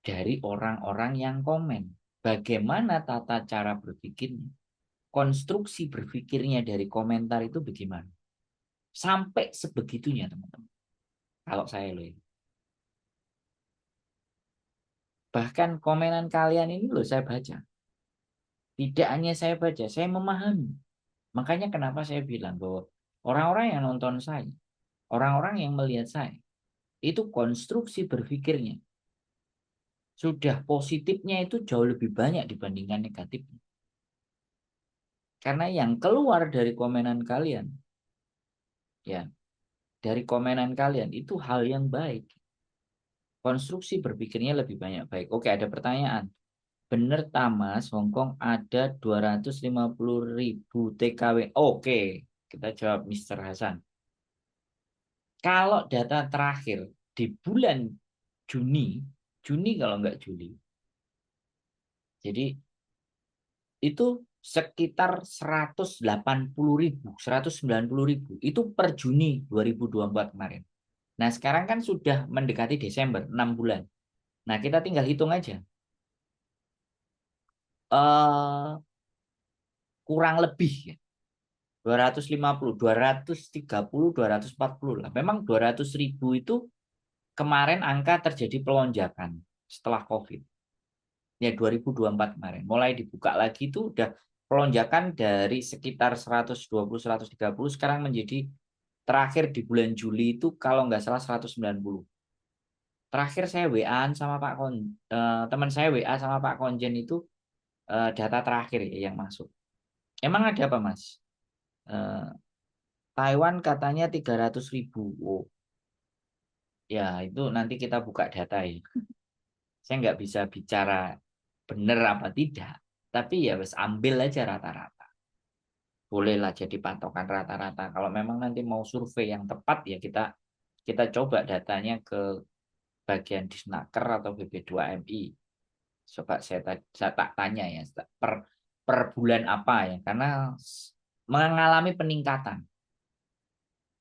dari orang-orang yang komen. Bagaimana tata cara berpikirnya. Konstruksi berpikirnya dari komentar itu bagaimana. Sampai sebegitunya, teman-teman. Kalau saya loh. Bahkan komenan kalian ini loh saya baca. Tidak hanya saya baca, saya memahami. Makanya kenapa saya bilang bahwa orang-orang yang nonton saya, orang-orang yang melihat saya, itu konstruksi berpikirnya sudah positifnya itu jauh lebih banyak dibandingkan negatifnya. Karena yang keluar dari komenan kalian, ya, dari komenan kalian itu hal yang baik. Konstruksi berpikirnya lebih banyak baik. Oke, ada pertanyaan. Benar Tamas, Hongkong ada 250.000 TKW. Oke, kita jawab Mr. Hasan. Kalau data terakhir di bulan Juni, Juni kalau nggak Juli, jadi itu sekitar 180.000, 190.000. Itu per Juni 2024 kemarin. Nah, sekarang kan sudah mendekati Desember, 6 bulan. Nah, kita tinggal hitung aja. Kurang lebih ya. 250, 230, 240 lah. Memang 200.000 itu kemarin angka terjadi pelonjakan setelah COVID. Ya 2024 kemarin. Mulai dibuka lagi itu udah pelonjakan dari sekitar 120, 130 sekarang menjadi terakhir di bulan Juli itu kalau nggak salah 190. Terakhir saya WA-an sama teman saya WA sama Pak Konjen itu data terakhir ya yang masuk. Emang ada apa Mas? Eh, Taiwan katanya 300.000. Oh, ya itu nanti kita buka data ya. Saya nggak bisa bicara benar apa tidak. Tapi ya wes ambil aja rata-rata. Bolehlah jadi patokan rata-rata. Kalau memang nanti mau survei yang tepat ya kita coba datanya ke bagian Disnaker atau BP2MI. Coba saya tak tanya ya per bulan apa ya, karena mengalami peningkatan.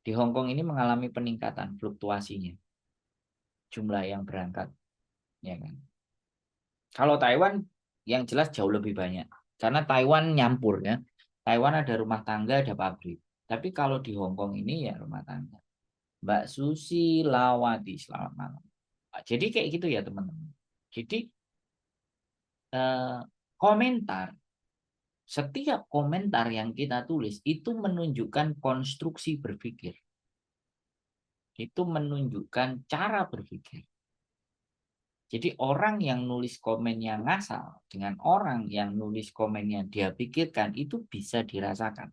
Di Hong Kong ini mengalami peningkatan fluktuasinya, jumlah yang berangkat, ya kan. Kalau Taiwan yang jelas jauh lebih banyak, karena Taiwan nyampur ya. Taiwan ada rumah tangga, ada pabrik. Tapi kalau di Hong Kong ini ya rumah tangga. Mbak Susi Lawati, selamat malam. Jadi kayak gitu ya teman-teman. Jadi eh, komentar, setiap komentar yang kita tulis itu menunjukkan konstruksi berpikir. Itu menunjukkan cara berpikir. Jadi orang yang nulis komennya ngasal dengan orang yang nulis komennya dia pikirkan itu bisa dirasakan.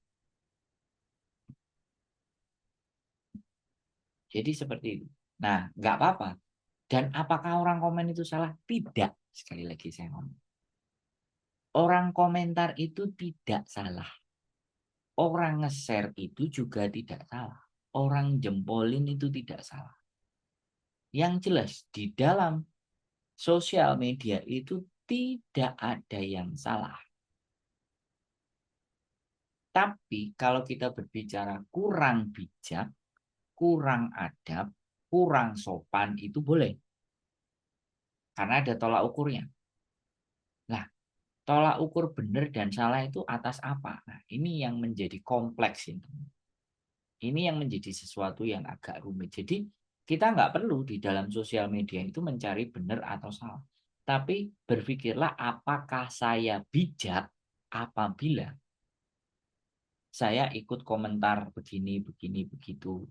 Jadi seperti itu. Nah, nggak apa-apa. Dan apakah orang komen itu salah? Tidak. Sekali lagi saya ngomong. Orang komentar itu tidak salah. Orang nge-share itu juga tidak salah. Orang jempolin itu tidak salah. Yang jelas di dalam sosial media itu tidak ada yang salah. Tapi kalau kita berbicara kurang bijak, kurang adab, kurang sopan itu boleh. Karena ada tolak ukurnya. Nah, tolak ukur benar dan salah itu atas apa? Nah, ini yang menjadi kompleks ini. Ini yang menjadi sesuatu yang agak rumit. Jadi kita nggak perlu di dalam sosial media itu mencari benar atau salah. Tapi berpikirlah apakah saya bijak apabila saya ikut komentar begini, begini, begitu.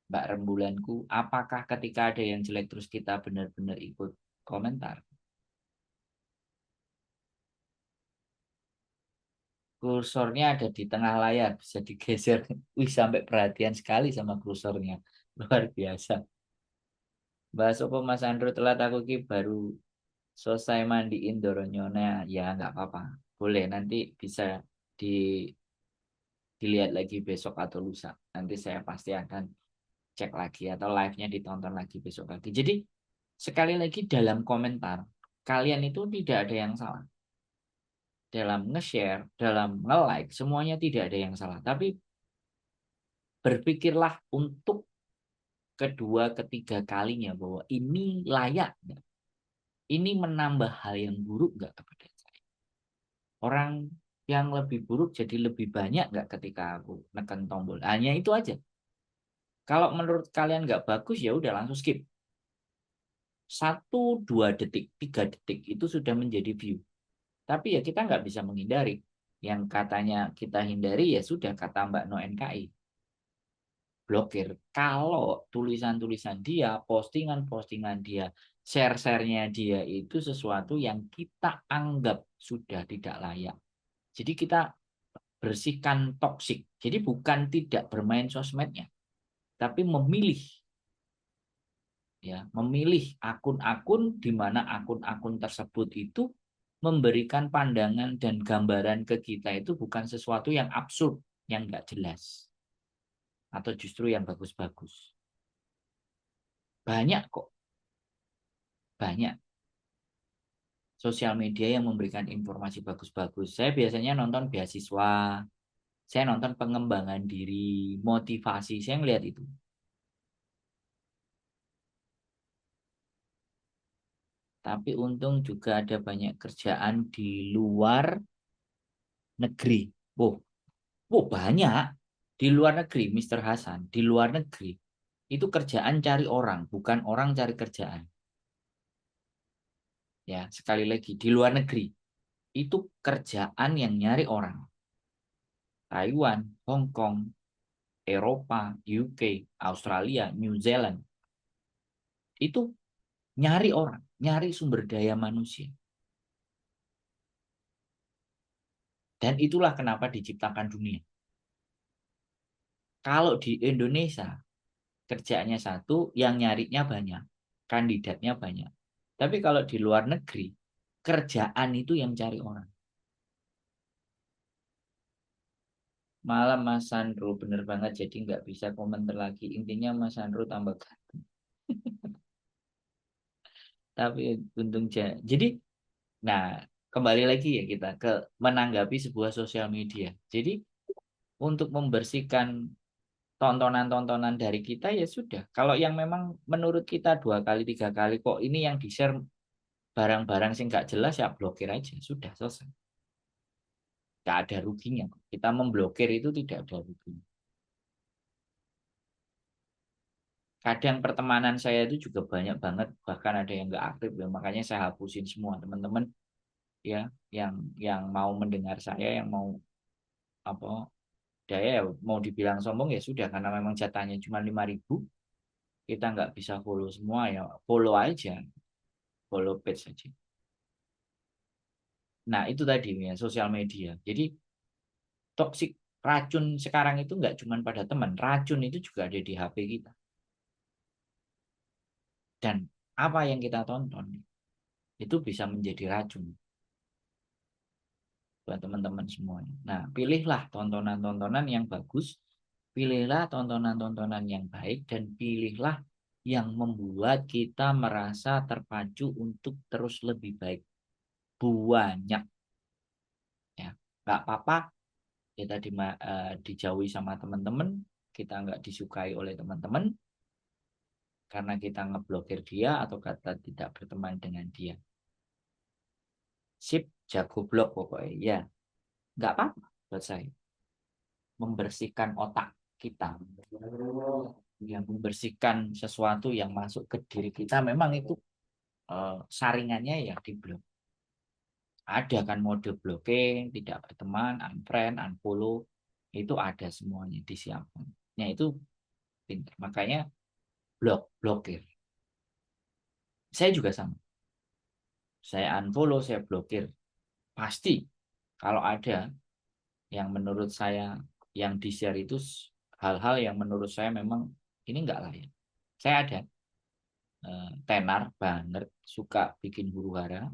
Mbak Rembulanku, apakah ketika ada yang jelek terus kita benar-benar ikut komentar? Kursornya ada di tengah layar, bisa digeser. Wih, sampai perhatian sekali sama kursornya. Luar biasa. Bahas apa Mas Andro telat aku ki baru selesai mandiin doronyonya. Ya nggak apa-apa. Boleh, nanti bisa di, dilihat lagi besok atau lusa. Nanti saya pasti akan cek lagi atau live-nya ditonton lagi besok lagi. Jadi sekali lagi dalam komentar, kalian itu tidak ada yang salah. Dalam nge-share, dalam nge-like, semuanya tidak ada yang salah. Tapi berpikirlah untuk kedua, ketiga kalinya bahwa ini layak nggak? Ini menambah hal yang buruk nggak kepada saya? Orang yang lebih buruk jadi lebih banyak nggak ketika aku neken tombol? Hanya itu aja. Kalau menurut kalian nggak bagus ya udah langsung skip. 1, 2 detik, 3 detik itu sudah menjadi view. Tapi ya kita nggak bisa menghindari. Yang katanya kita hindari ya sudah kata Mbak No NKI. Blokir. Kalau tulisan-tulisan dia, postingan-postingan dia, share-share-nya dia itu sesuatu yang kita anggap sudah tidak layak. Jadi kita bersihkan toksik. Jadi bukan tidak bermain sosmednya, tapi memilih ya, memilih akun-akun di mana akun-akun tersebut itu memberikan pandangan dan gambaran ke kita itu bukan sesuatu yang absurd, yang nggak jelas, atau justru yang bagus-bagus. Banyak kok, banyak sosial media yang memberikan informasi bagus-bagus. Saya biasanya nonton beasiswa, saya nonton pengembangan diri, motivasi, saya ngeliat itu. Tapi untung juga ada banyak kerjaan di luar negeri. Oh, oh banyak. Di luar negeri, Mister Hasan, di luar negeri, itu kerjaan cari orang, bukan orang cari kerjaan. Ya, sekali lagi, di luar negeri, itu kerjaan yang nyari orang. Taiwan, Hong Kong, Eropa, UK, Australia, New Zealand, itu nyari orang, nyari sumber daya manusia. Dan itulah kenapa diciptakan dunia. Kalau di Indonesia, kerjaannya satu, yang nyarinya banyak, kandidatnya banyak. Tapi kalau di luar negeri, kerjaan itu yang cari orang. Malam Mas Sandro bener banget, jadi nggak bisa komentar lagi. Intinya Mas Sandro tambah ganteng. Tapi untung jadi, nah kembali lagi ya kita ke menanggapi sebuah sosial media. Jadi untuk membersihkan tontonan-tontonan dari kita ya sudah. Kalau yang memang menurut kita 2 kali 3 kali kok ini yang di-share barang-barang sih nggak jelas ya blokir aja. Sudah selesai. Nggak ada ruginya. Kita memblokir itu tidak ada ruginya. Kadang pertemanan saya itu juga banyak banget, bahkan ada yang nggak aktif ya. Makanya saya hapusin semua teman-teman ya yang mau mendengar saya, yang mau apa daya ya, mau dibilang sombong ya sudah karena memang jatahnya cuma 5.000, kita nggak bisa follow semua ya, follow aja, follow page saja. Nah itu tadi ya sosial media. Jadi toksik, racun sekarang itu nggak cuma pada teman, racun itu juga ada di HP kita. Dan apa yang kita tonton itu bisa menjadi racun buat teman-teman semuanya. Nah, pilihlah tontonan-tontonan yang bagus, pilihlah tontonan-tontonan yang baik, dan pilihlah yang membuat kita merasa terpacu untuk terus lebih baik. Banyak ya, nggak apa-apa kita dijauhi sama teman-teman, kita nggak disukai oleh teman-teman karena kita ngeblokir dia atau kata tidak berteman dengan dia. Sip, jago blok pokoknya. Ya, nggak apa-apa buat saya. Membersihkan otak kita, yang membersihkan sesuatu yang masuk ke diri kita, memang itu saringannya ya di blok. Ada kan mode blocking, tidak berteman, unfriend, unfollow, itu ada semuanya disiapkan. Ya itu pintar. Makanya blokir. Saya juga sama. Saya unfollow, saya blokir. Pasti kalau ada yang menurut saya yang di-share itu hal-hal yang menurut saya memang ini enggak layak. Saya ada tenar banget, suka bikin huru hara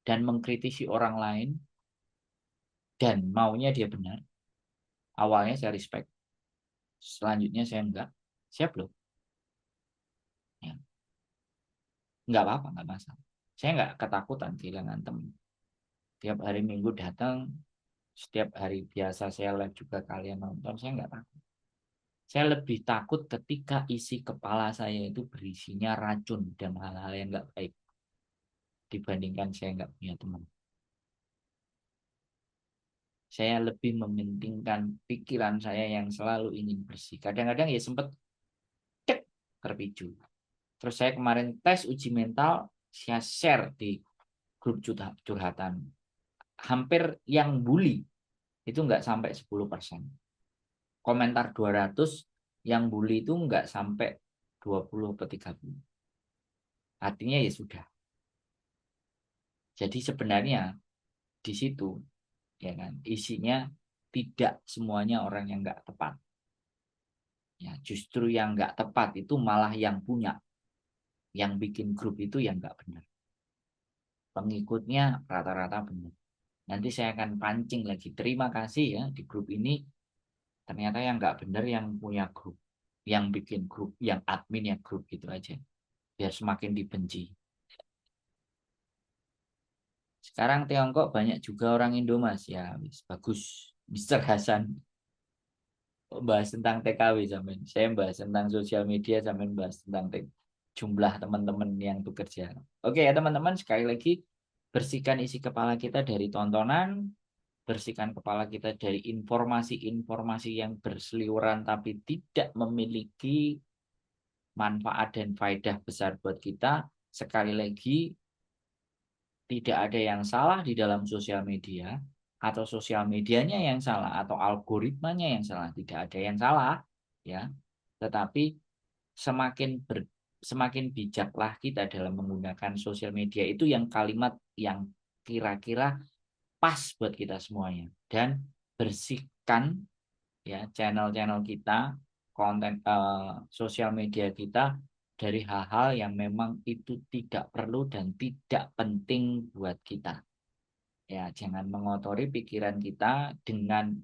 dan mengkritisi orang lain dan maunya dia benar. Awalnya saya respect, selanjutnya saya enggak, saya blok. Ya, enggak apa-apa, enggak masalah. Saya enggak ketakutan kehilangan teman. Tiap hari Minggu datang, setiap hari biasa saya live juga kalian nonton, saya enggak takut. Saya lebih takut ketika isi kepala saya itu berisinya racun dan hal-hal yang enggak baik dibandingkan saya enggak punya teman. Saya lebih mementingkan pikiran saya yang selalu ingin bersih. Kadang-kadang ya sempat cek terpicu. Terus saya kemarin tes uji mental, saya share di grup curhatan. Hampir yang bully itu nggak sampai 10%. Komentar 200, yang bully itu nggak sampai 20 atau 30. Artinya ya sudah. Jadi sebenarnya di situ ya kan isinya tidak semuanya orang yang nggak tepat. Ya, justru yang nggak tepat itu malah yang punya, yang bikin grup itu yang nggak benar. Pengikutnya rata-rata benar. Nanti saya akan pancing lagi. Terima kasih ya di grup ini. Ternyata yang nggak benar yang punya grup, yang bikin grup, yang adminnya grup gitu aja. Biar semakin dibenci. Sekarang Tiongkok banyak juga orang Indo Mas. Ya, bagus. Mister Hasan bahas tentang TKW sampai. Saya bahas tentang sosial media sampai bahas tentang jumlah teman-teman yang bekerja. Oke ya teman-teman, sekali lagi bersihkan isi kepala kita dari tontonan, bersihkan kepala kita dari informasi-informasi yang berseliweran tapi tidak memiliki manfaat dan faedah besar buat kita. Sekali lagi, tidak ada yang salah di dalam sosial media atau sosial medianya yang salah atau algoritmanya yang salah, tidak ada yang salah ya. Tetapi semakin bijaklah kita dalam menggunakan sosial media, itu yang kalimat yang kira-kira pas buat kita semuanya. Dan bersihkan ya channel-channel kita, konten sosial media kita dari hal-hal yang memang itu tidak perlu dan tidak penting buat kita. Ya, jangan mengotori pikiran kita dengan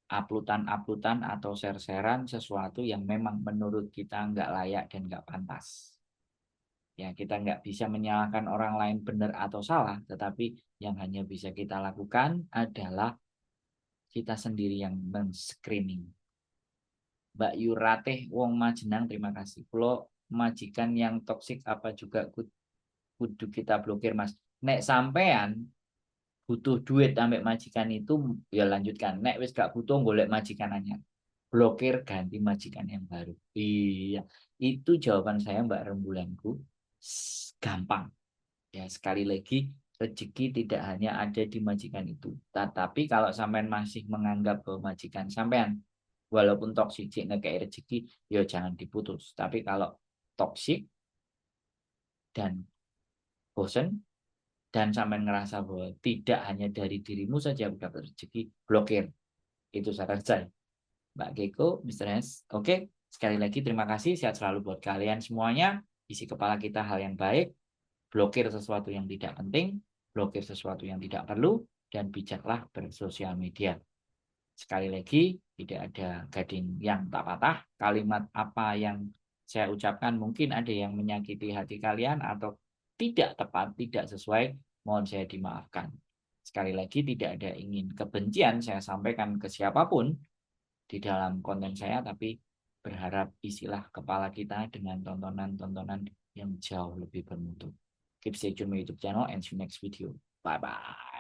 uploadan-uploadan atau share-sharean sesuatu yang memang menurut kita nggak layak dan nggak pantas. Ya, kita nggak bisa menyalahkan orang lain benar atau salah, tetapi yang hanya bisa kita lakukan adalah kita sendiri yang men-screening. Mbak Yurateh Wong Majenang, terima kasih. Kalau majikan yang toksik apa juga kudu kita blokir, Mas. Nek sampean butuh duit ambek majikan itu ya lanjutkan. Nek wis gak butuh golek majikan anyar. Blokir, ganti majikan yang baru. Iya, itu jawaban saya Mbak Rembulanku. Gampang. Ya, sekali lagi rezeki tidak hanya ada di majikan itu. Tetapi kalau sampean masih menganggap bahwa majikan sampean walaupun toksik ngekei rezeki, ya jangan diputus. Tapi kalau toksik dan bosen dan sampean ngerasa bahwa tidak hanya dari dirimu saja dapat rezeki, blokir. Itu saran saya. Mbak Keiko, Mr. Hans. Oke, sekali lagi terima kasih. Sehat selalu buat kalian semuanya. Isi kepala kita hal yang baik. Blokir sesuatu yang tidak penting. Blokir sesuatu yang tidak perlu. Dan bijaklah bersosial media. Sekali lagi, tidak ada gading yang tak patah. Kalimat apa yang saya ucapkan mungkin ada yang menyakiti hati kalian atau tidak tepat, tidak sesuai. Mohon saya dimaafkan. Sekali lagi, tidak ada ingin kebencian saya sampaikan ke siapapun di dalam konten saya, tapi berharap isilah kepala kita dengan tontonan-tontonan yang jauh lebih bermutu. Keep stay tune my YouTube channel and see you next video. Bye-bye.